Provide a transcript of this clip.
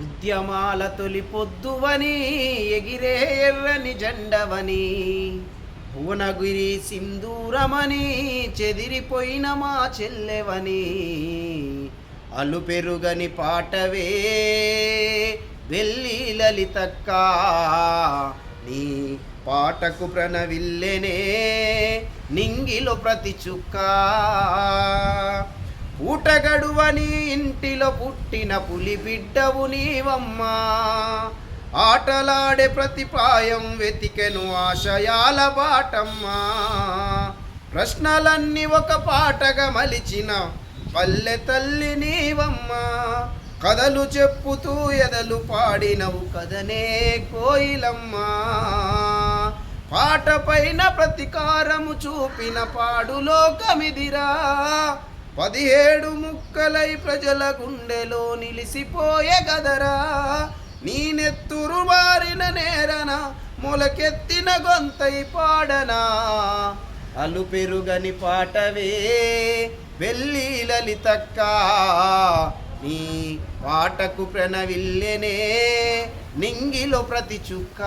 ఉద్యమాల తొలి పొద్దువని ఎగిరే ఎర్రని జెండవని భువనగిరి సింధూరమని చెదిరిపోయిన మా చెల్లెవని అలుపెరుగని పాటవే వెల్లి లలితక్క నీ పాటకు ప్రణవిల్లెనే నింగిలో ప్రతి చుక్క ఊటగడువని ఇంటిలో పుట్టిన పులి బిడ్డవు నీవమ్మా ఆటలాడే ప్రతిపాయం వెతికెను ఆశయాల బాటమ్మా ప్రశ్నలన్నీ ఒక పాటగా మలిచిన పల్లె తల్లి నీవమ్మా కథలు చెప్పుతూ ఎదలు పాడినవు కదనే కోయిలమ్మా పాట పైన ప్రతీకారము చూపిన పాడులోకమిదిరా 17 ముక్కలై ప్రజల గుండెలో నిలిసిపోయే గదరా నీ నెత్తురు మారిన నేరన మొలకెత్తిన గొంతై పాడనా అలుపెరుగని పాటవే వెల్లి లలితక్క నీ పాటకు ప్రణవిల్లెనే నింగిలో ప్రతి చుక్క